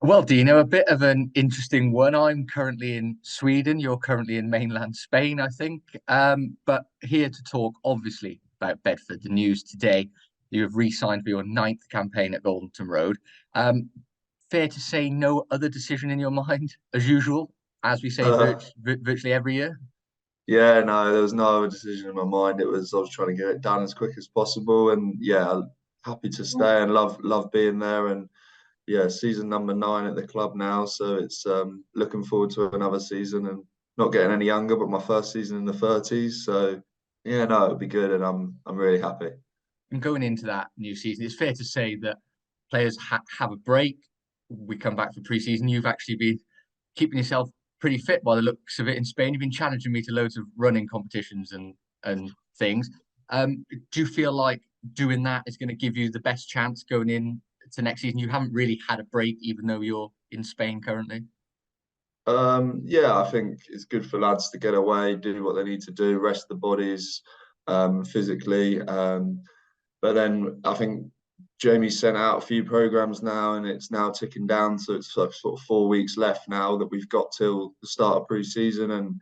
Well, Dino, a bit of an interesting one. I'm currently in Sweden. You're currently in mainland Spain, I think. But here to talk, obviously, about Bedford. The news today, you have re-signed for your ninth campaign at Goldenton Road. Um, Fair to say, no other decision in your mind, as usual, as we say Uh, virtually every year. yeah, no, there was no other decision in my mind. I was trying to get it done as quick as possible, and yeah, happy to stay and love being there. And yeah, season number 9 at the club now, so it's looking forward to another season and not getting any younger, but my first season in the 30s. So yeah, no, it'll be good, and I'm really happy. And going into that new season, it's fair to say that players have a break. We come back for pre-season. You've actually been keeping yourself pretty fit by the looks of it in Spain. You've been challenging me to loads of running competitions and things. Do you feel like doing that is going to give you the best chance going in to next season? You haven't really had a break, even though you're in Spain currently. Yeah, I think it's good for lads to get away, do what they need to do, rest the bodies physically. But then I think Jamie sent out a few programs now, and it's now ticking down. So it's sort of 4 weeks left now that we've got till the start of pre-season, and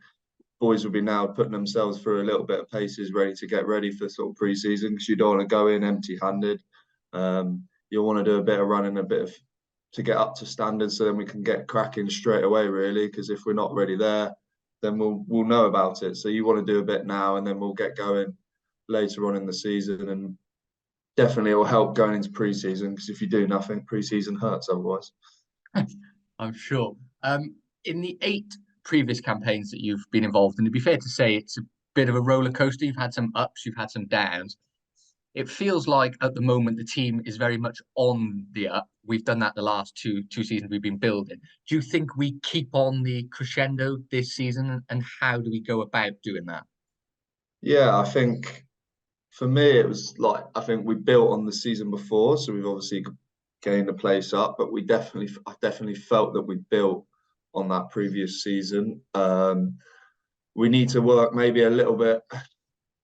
boys will be now putting themselves through a little bit of paces, ready to get ready for sort of pre-season because you don't want to go in empty-handed. You'll want to do a bit of running, a bit of to get up to standard, so then we can get cracking straight away. Really, because if we're not ready there, then we'll know about it. So you want to do a bit now, and then we'll get going later on in the season, and definitely it will help going into pre-season because if you do nothing, pre-season hurts otherwise. I'm sure. In the 8 previous campaigns that you've been involved in, it'd be fair to say it's a bit of a roller coaster. You've had some ups, you've had some downs. It feels like at the moment the team is very much on the up. We've done that the last two seasons we've been building. Do you think we keep on the crescendo this season, and how do we go about doing that? Yeah, I think for me it was like I think we built on the season before, so we've obviously gained the place up, but I definitely felt that we built on that previous season. We need to work maybe a little bit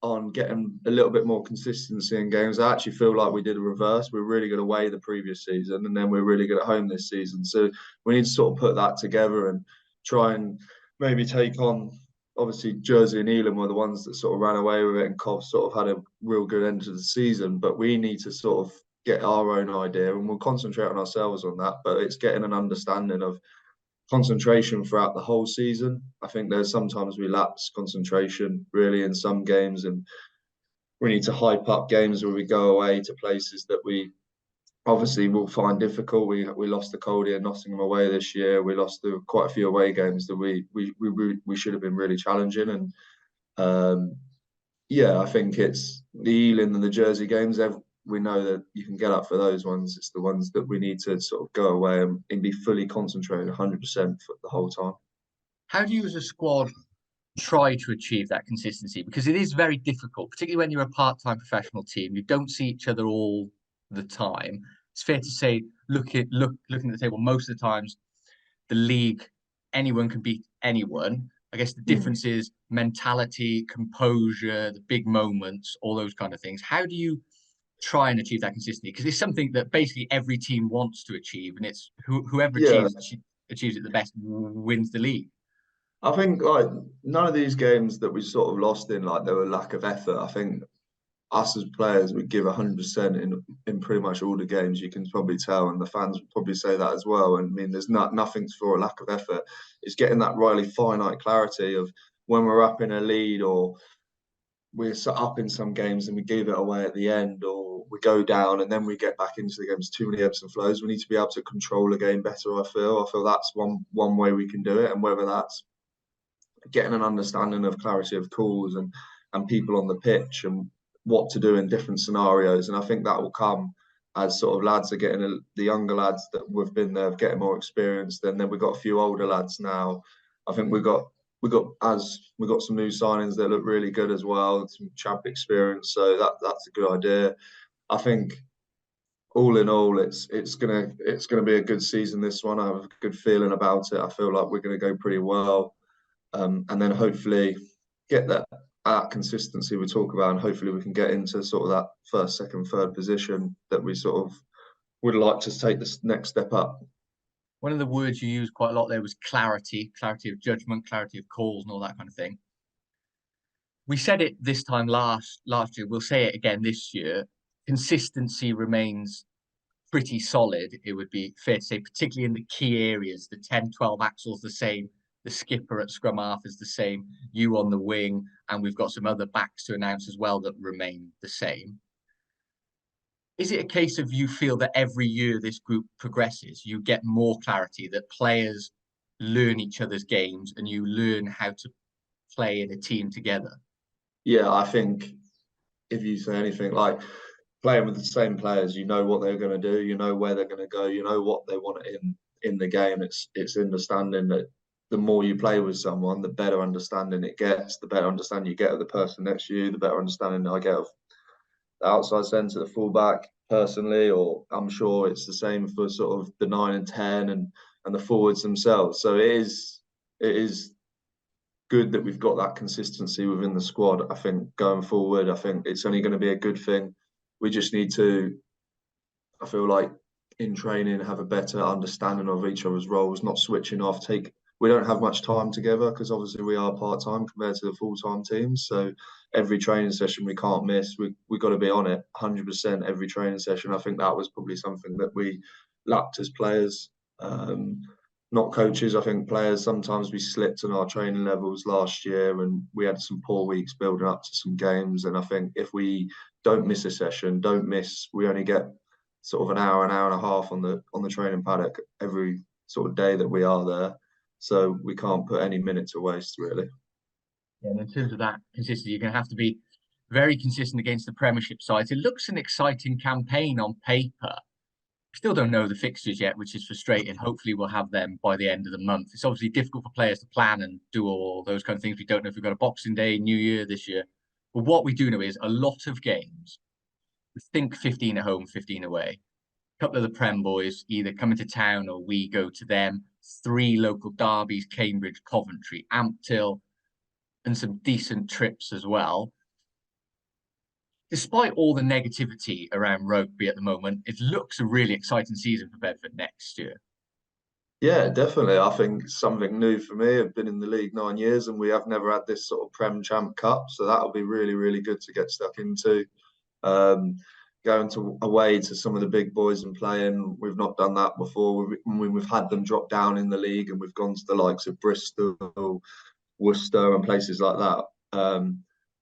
on getting a little bit more consistency in games. I actually feel like we did a reverse. We were really good away the previous season, and then we're really good at home this season. So we need to sort of put that together and try and maybe take on. Obviously, Jersey and Elam were the ones that sort of ran away with it, and Cov sort of had a real good end to the season. But we need to sort of get our own idea, and we'll concentrate on ourselves on that. But it's getting an understanding of concentration throughout the whole season. I think there's sometimes we lapse concentration really in some games, and we need to hype up games where we go away to places that we obviously will find difficult. We lost the Coldie and Nottingham away this year. We lost quite a few away games that we should have been really challenging. And yeah, I think it's the Ealing and the Jersey games. We know that you can get up for those ones. It's the ones that we need to sort of go away and be fully concentrated 100% for the whole time. How do you as a squad try to achieve that consistency? Because it is very difficult, particularly when you're a part-time professional team. You don't see each other all the time. It's fair to say, looking at the table, most of the times the league, anyone can beat anyone. I guess the Mm. difference is mentality, composure, the big moments, all those kind of things. How do you try and achieve that consistency? Because it's something that basically every team wants to achieve, and it's whoever Yeah, achieves it the best wins the league. I think like none of these games that we sort of lost in, like there were lack of effort. I think us as players would give 100% in pretty much all the games. You can probably tell, and the fans would probably say that as well. And I mean, there's nothing for a lack of effort. It's getting that really finite clarity of when we're up in a lead, or we're set up in some games and we give it away at the end, or we go down and then we get back into the games. Too many ebbs and flows. We need to be able to control a game better. I feel that's one way we can do it, and whether that's getting an understanding of clarity of calls and people on the pitch and what to do in different scenarios. And I think that will come as sort of lads are getting the younger lads that we've been there getting more experience. Then we've got a few older lads now. I think we got some new signings that look really good as well, some champ experience. So that's a good idea. I think all in all, it's gonna be a good season. This one, I have a good feeling about it. I feel like we're gonna go pretty well, and then hopefully get that consistency we talk about, and hopefully we can get into sort of that first, second, third position that we sort of would like to take this next step up. One of the words you used quite a lot there was clarity, clarity of judgment, clarity of calls, and all that kind of thing. We said it this time last year. We'll say it again this year. Consistency remains pretty solid, it would be fair to say, particularly in the key areas. The 10-12 axle's the same, the skipper at scrum half is the same, you on the wing, and we've got some other backs to announce as well that remain the same. Is it a case of you feel that every year this group progresses, you get more clarity, that players learn each other's games and you learn how to play in a team together? Yeah, I think if you say anything like playing with the same players, you know what they're going to do, you know where they're going to go, you know what they want in the game. It's understanding that the more you play with someone, the better understanding it gets, the better understanding you get of the person next to you, the better understanding I get of the outside centre, the fullback personally, or I'm sure it's the same for sort of the 9 and 10 and the forwards themselves. So it is good that we've got that consistency within the squad. I think going forward, I think it's only going to be a good thing. We just need to, I feel like, in training, have a better understanding of each other's roles, not switching off. We don't have much time together because obviously we are part time compared to the full time teams. So every training session we can't miss. We got to be on it 100% every training session. I think that was probably something that we lacked as players. Not coaches. I think players, sometimes we slipped on our training levels last year and we had some poor weeks building up to some games. And I think if we don't miss a session, we only get sort of an hour and a half on the training paddock every sort of day that we are there. So we can't put any minute to waste, really. Yeah, and in terms of that consistency, you're going to have to be very consistent against the Premiership sides. It looks an exciting campaign on paper. Still don't know the fixtures yet, which is frustrating. Hopefully, we'll have them by the end of the month. It's obviously difficult for players to plan and do all those kind of things. We don't know if we've got a Boxing Day, New Year this year. But what we do know is a lot of games. We think 15 at home, 15 away. A couple of the Prem boys either come into town or we go to them. 3 local derbies, Cambridge, Coventry, Amptill, and some decent trips as well. Despite all the negativity around rugby at the moment, it looks a really exciting season for Bedford next year. Yeah, definitely. I think it's something new for me. I've been in the league 9 years and we have never had this sort of Prem Champ Cup. So that'll be really, really good to get stuck into. Um, Going to away to some of the big boys and playing. We've not done that before. We've had them drop down in the league and we've gone to the likes of Bristol, Worcester and places like that.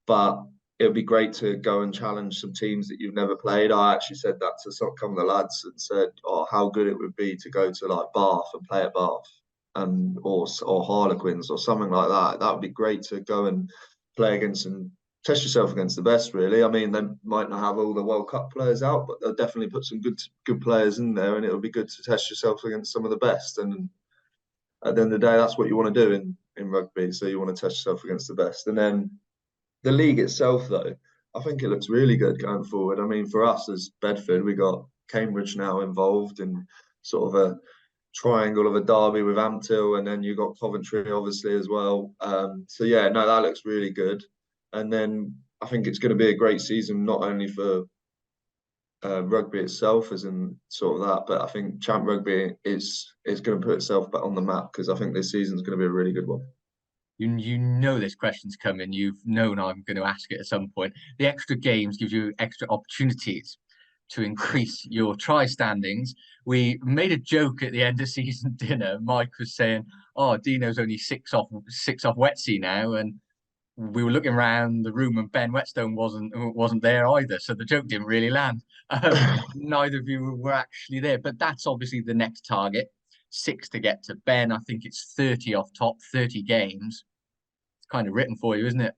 But it would be great to go and challenge some teams that you've never played. I actually said that to some of the lads and said, "Oh, how good it would be to go to like Bath and play at Bath, and or Harlequins or something like that. That would be great to go and play against and test yourself against the best. Really, I mean, they might not have all the World Cup players out, but they'll definitely put some good players in there, and it'll be good to test yourself against some of the best. And at the end of the day, that's what you want to do in rugby. So you want to test yourself against the best, and then the league itself, though, I think it looks really good going forward. I mean, for us as Bedford, we got Cambridge now involved in sort of a triangle of a derby with Amptill, and then you got Coventry obviously as well. So yeah, no, that looks really good. And then I think it's going to be a great season, not only for rugby itself, as in sort of that, but I think Champ Rugby is going to put itself back on the map because I think this season's going to be a really good one. You know this question's coming. You've known I'm going to ask it at some point. The extra games gives you extra opportunities to increase your try standings. We made a joke at the end of season dinner. Mike was saying, "Oh, Dino's only six off Wetsy now," and we were looking around the room and Ben Whetstone wasn't there either. So the joke didn't really land. Neither of you were actually there, but that's obviously the next target. 6 to get to Ben. I think it's 30 off top, 30 games. It's kind of written for you, isn't it?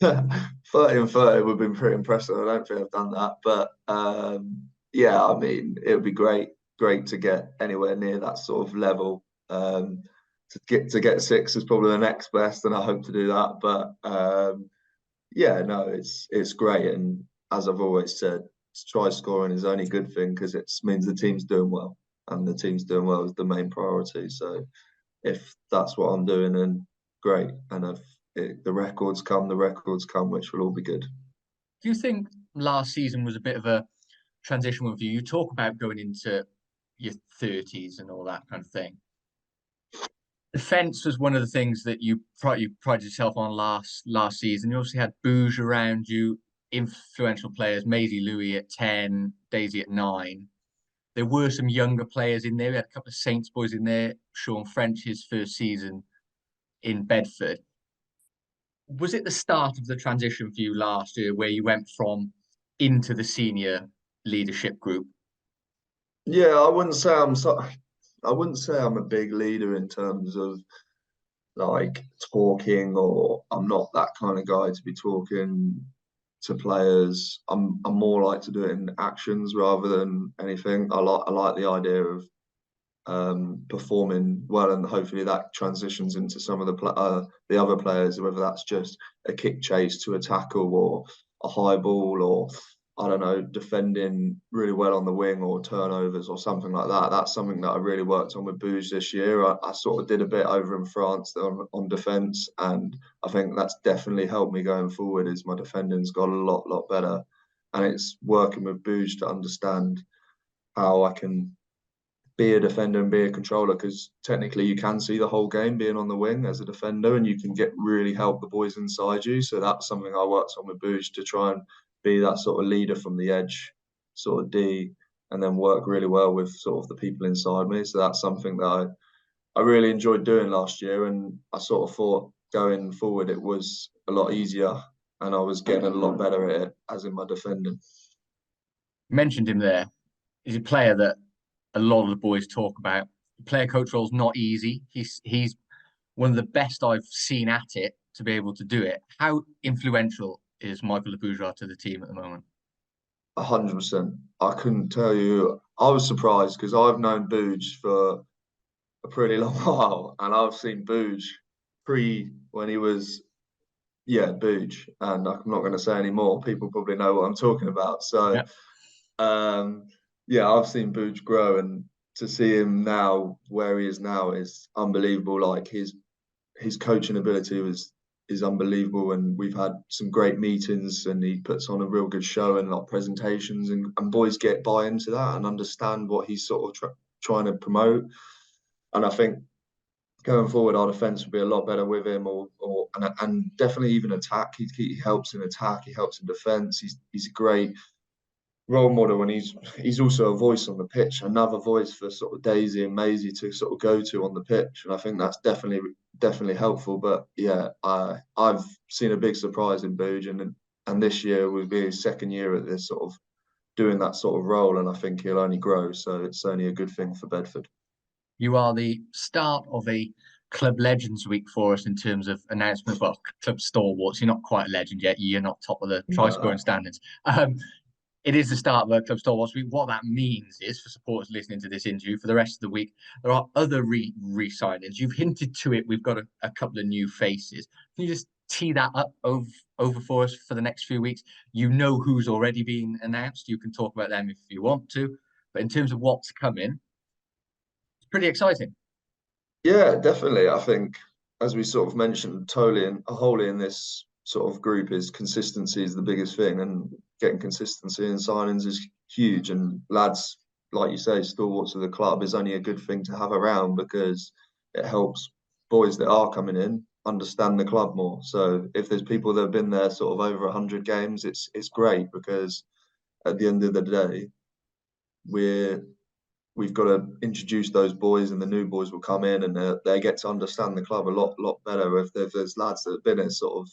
30 and 30 would have been pretty impressive. I don't think I've done that. But yeah, I mean, it would be great to get anywhere near that sort of level. To get 6 is probably the next best, and I hope to do that. But yeah, no, it's great. And as I've always said, try scoring is the only good thing because it means the team's doing well. And the team's doing well is the main priority. So if that's what I'm doing, then great. And if the records come, which will all be good. Do you think last season was a bit of a transition with you? You talk about going into your 30s and all that kind of thing. Defense was one of the things that you prided yourself on last season. You obviously had Booge around you, influential players, Maisie Louis at 10, Daisy at 9. There were some younger players in there. We had a couple of Saints boys in there. Sean French, his first season in Bedford. Was it the start of the transition for you last year where you went from into the senior leadership group? Yeah, I wouldn't say I'm a big leader in terms of like talking, or I'm not that kind of guy to be talking to players. I'm more like to do it in actions rather than anything. I like the idea of performing well, and hopefully that transitions into some of the other players, whether that's just a kick chase to a tackle or a high ball, or I don't know, defending really well on the wing or turnovers or something like that. That's something that I really worked on with Booge this year. I sort of did a bit over in France on defence, and I think that's definitely helped me going forward. Is my defending's got a lot better, and it's working with Booge to understand how I can be a defender and be a controller, because technically you can see the whole game being on the wing as a defender, and you can get really help the boys inside you. So that's something I worked on with Booge, to try and be that sort of leader from the edge, sort of D, and then work really well with sort of the people inside me. So that's something that I really enjoyed doing last year, and I sort of thought going forward it was a lot easier, and I was getting a lot better at it, as in my defending. Mentioned him there. He's a player that a lot of the boys talk about. Player coach role is not easy. He's one of the best I've seen at it to be able to do it. How influential is Michael Labujar to the team at the moment? 100%. I couldn't tell you. I was surprised because I've known Booge for a pretty long while, and I've seen Booge pre when he was, yeah, Booge, and I'm not going to say any more. People probably know what I'm talking about. So, Yeah. um, yeah, I've seen Booge grow, and to see him now where he is now is unbelievable. Like his coaching ability is unbelievable, and we've had some great meetings, and he puts on a real good show and like presentations, and boys get buy into that and understand what he's sort of trying to promote. And I think going forward, our defense will be a lot better with him, and definitely even attack. He helps in attack. He helps in defense. He's a great role model, and he's also a voice on the pitch, another voice for sort of Daisy and Maisie to sort of go to on the pitch. And I think that's definitely helpful. But yeah, I've seen a big surprise in Booge, and this year will be his second year at this sort of doing that sort of role, and I think he'll only grow. So it's only a good thing for Bedford. You are the start of a Club Legends week for us in terms of announcements. Well, club stalwarts. You're not quite a legend yet. You're not top of the try scoring No. standards. It is the start of a Club Stalwarts week. What that means is, for supporters listening to this interview, for the rest of the week, there are other re-signings. You've hinted to it. We've got a couple of new faces. Can you just tee that up over for us for the next few weeks? You know who's already been announced. You can talk about them if you want to. But in terms of what's coming, it's pretty exciting. Yeah, definitely. I think, as we sort of mentioned, totally and wholly in this sort of group is consistency is the biggest thing, and getting consistency in signings is huge. And lads, like you say, stalwarts of the club is only a good thing to have around, because it helps boys that are coming in understand the club more. So if there's people that have been there sort of over 100 games, it's great, because at the end of the day, we're we've got to introduce those boys, and the new boys will come in, and they get to understand the club a lot better if there's lads that have been here sort of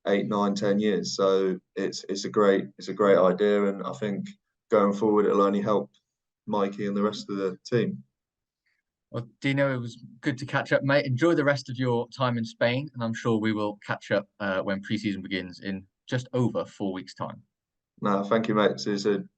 8, 9, 10 years. So it's a great idea, and I think going forward it'll only help Mikey and the rest of the team. Well, Dino, it was good to catch up, mate. Enjoy the rest of your time in Spain, and I'm sure we will catch up when pre-season begins in just over 4 weeks' time. No, thank you, mate. See you soon.